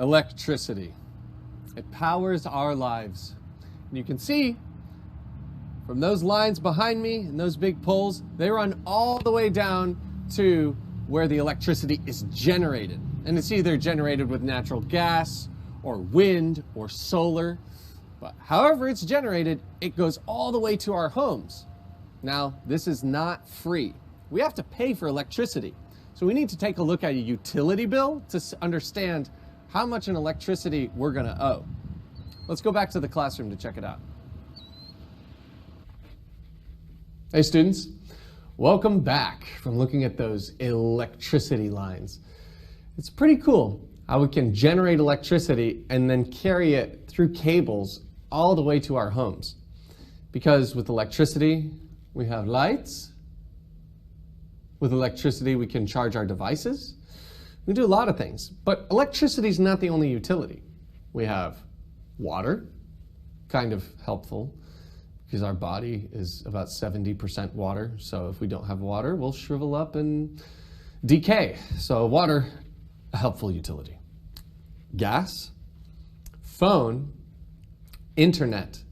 Electricity. It powers our lives. And you can see from those lines behind me and those big poles, they run all the way down to where the electricity is generated. And it's either generated with natural gas or wind or solar. But however it's generated, it goes all the way to our homes. Now, this is not free. We have to pay for electricity. So we need to take a look at a utility bill to understand how much in electricity we're going to owe. Let's go back to the classroom to check it out. Hey students, welcome back from looking at those electricity lines. It's pretty cool how we can generate electricity and then carry it through cables all the way to our homes. Because with electricity, we have lights. With electricity, we can charge our devices. We do a lot of things, but electricity is not the only utility. We have water, kind of helpful because our body is about 70% water. So if we don't have water, we'll shrivel up and decay. So water, a helpful utility. Gas, phone, internet.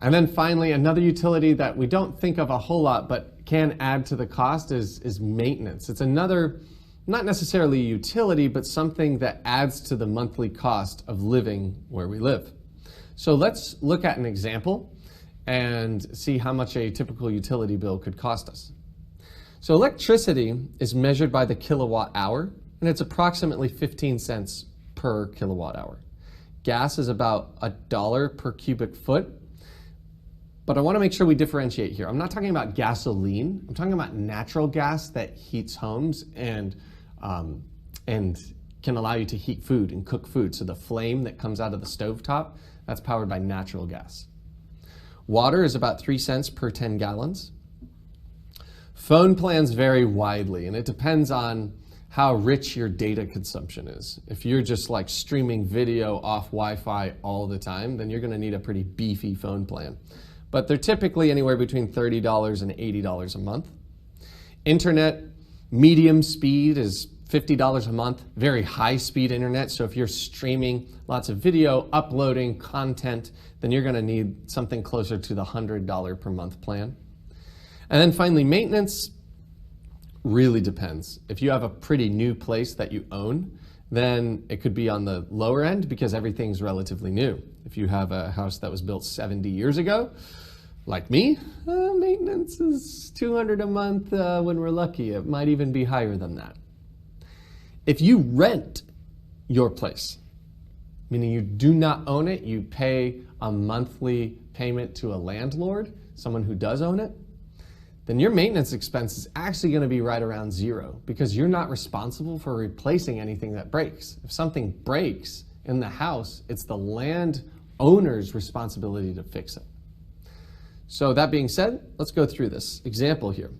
And then finally, another utility that we don't think of a whole lot, but can add to the cost is maintenance. It's another, not necessarily a utility, but something that adds to the monthly cost of living where we live. So let's look at an example and see how much a typical utility bill could cost us. So electricity is measured by the kilowatt hour, and it's approximately 15 cents per kilowatt hour. Gas is about $1 per cubic foot. But I want to make sure we differentiate here. I'm not talking about gasoline. I'm talking about natural gas that heats homes and can allow you to heat food and cook food. So the flame that comes out of the stovetop, that's powered by natural gas. Water is about 3 cents per 10 gallons. Phone plans vary widely, and it depends on how rich your data consumption is. If you're just like streaming video off Wi-Fi all the time, then you're going to need a pretty beefy phone plan. But they're typically anywhere between $30 and $80 a month. Internet, medium speed is $50 a month, very high speed internet. So if you're streaming lots of video, uploading content, then you're gonna need something closer to the $100 per month plan. And then finally, maintenance really depends. If you have a pretty new place that you own, then it could be on the lower end because everything's relatively new. If you have a house that was built 70 years ago, like me, maintenance is $200 a month when we're lucky. It might even be higher than that. If you rent your place, meaning you do not own it, you pay a monthly payment to a landlord, someone who does own it, then your maintenance expense is actually going to be right around zero because you're not responsible for replacing anything that breaks. If something breaks in the house, it's the landowner's responsibility to fix it. So that being said, let's go through this example here.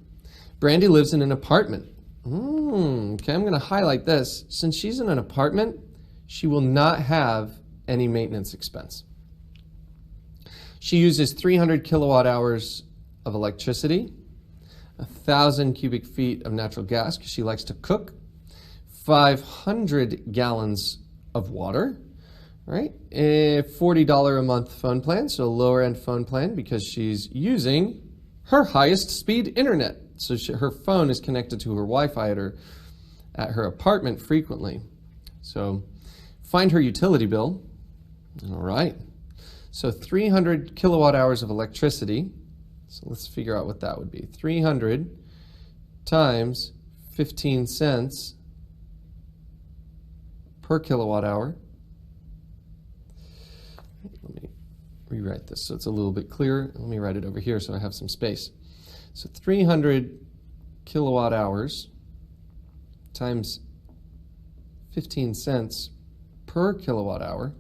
Brandy lives in an apartment. Okay, I'm going to highlight this. Since she's in an apartment, she will not have any maintenance expense. She uses 300 kilowatt hours of electricity, 1,000 cubic feet of natural gas because she likes to cook, 500 gallons of water, right? A $40 a month phone plan, so a lower end phone plan because she's using her highest speed internet. So her phone is connected to her Wi-Fi at her apartment frequently. So find her utility bill. All right. So 300 kilowatt hours of electricity. So let's figure out what that would be. 300 times 15 cents per kilowatt hour. Let me rewrite this so it's a little bit clearer. Let me write it over here so I have some space. So 300 kilowatt hours times 15 cents per kilowatt hour.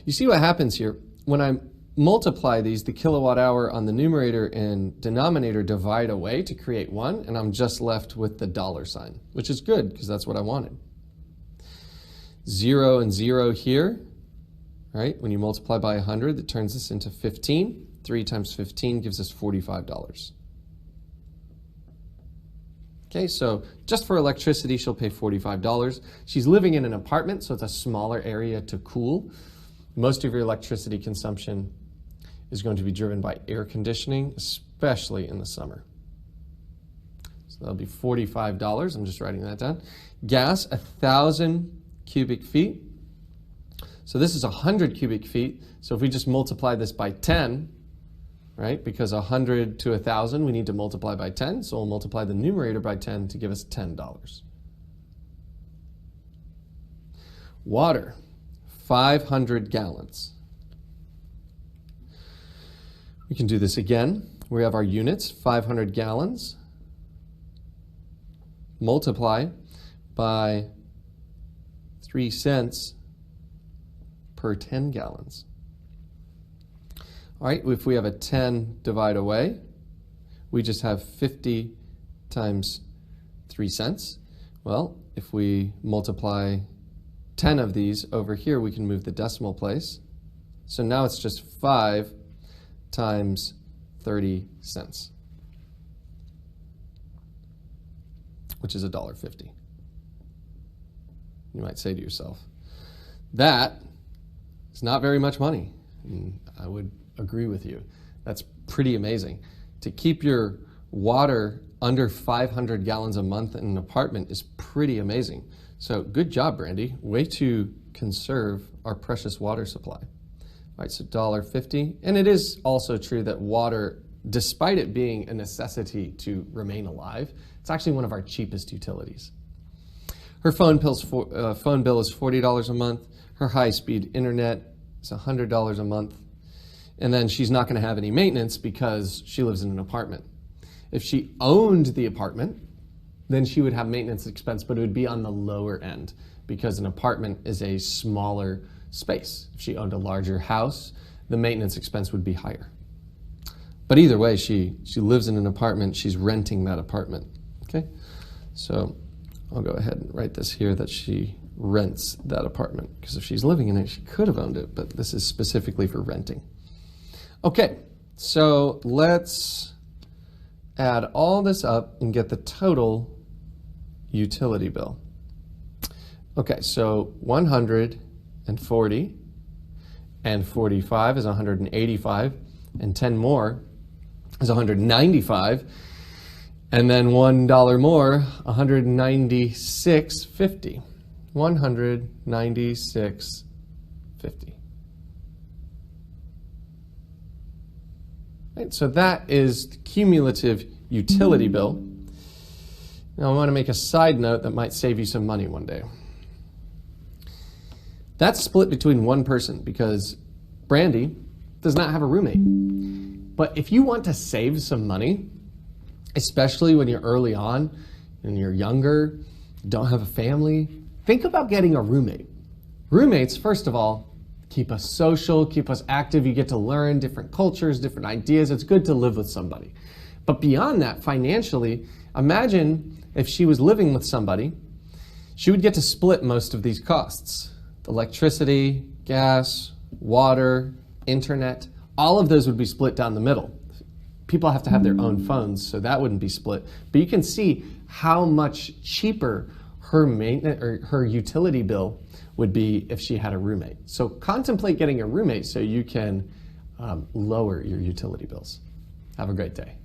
You see what happens here? When I multiply these, the kilowatt hour on the numerator and denominator divide away to create one, and I'm just left with the dollar sign, which is good because that's what I wanted. 0 and 0 here, right? When you multiply by 100, it turns this into 15. 3 times 15 gives us $45. Okay, so just for electricity, she'll pay $45. She's living in an apartment, so it's a smaller area to cool. Most of your electricity consumption is going to be driven by air conditioning, especially in the summer. So that'll be $45. I'm just writing that down. Gas, 1,000 cubic feet. So this is 100 cubic feet. So if we just multiply this by 10, right? Because 100 to 1,000, we need to multiply by 10. So we'll multiply the numerator by 10 to give us $10. Water, 500 gallons. We can do this again. We have our units, 500 gallons. Multiply by 3 cents per 10 gallons. All right, if we have a 10 divide away, we just have 50 times 3 cents. Well, if we multiply 10 of these over here, we can move the decimal place. So now it's just 5 times 30 cents, which is $1.50. You might say to yourself, that is not very much money. And I would agree with you. That's pretty amazing. To keep your water under 500 gallons a month in an apartment is pretty amazing. So good job, Brandy. Way to conserve our precious water supply. All right, so $1.50. And it is also true that water, despite it being a necessity to remain alive, it's actually one of our cheapest utilities. Her phone bill is $40 a month. Her high-speed internet is $100 a month. And then she's not going to have any maintenance because she lives in an apartment. If she owned the apartment, then she would have maintenance expense, but it would be on the lower end because an apartment is a smaller space. If she owned a larger house, the maintenance expense would be higher. But either way, she lives in an apartment, she's renting that apartment. Okay? So I'll go ahead and write this here that she rents that apartment, because if she's living in it, she could have owned it, but this is specifically for renting. Okay, so let's add all this up and get the total utility bill. Okay, so 140 and 45 is 185, and 10 more is 195, and then $1 more, 196.50. 196.50. Right, so that is the cumulative utility bill. Now I want to make a side note that might save you some money one day. That's split between one person because Brandy does not have a roommate. But if you want to save some money, especially when you're early on and you're younger, don't have a family, think about getting a roommate. Roommates, first of all, keep us social, keep us active. You get to learn different cultures, different ideas. It's good to live with somebody. But beyond that, financially, imagine if she was living with somebody, she would get to split most of these costs. Electricity, gas, water, internet, all of those would be split down the middle. People have to have their own phones, so that wouldn't be split. But you can see how much cheaper her maintenance or her utility bill would be if she had a roommate. So contemplate getting a roommate so you can lower your utility bills. Have a great day.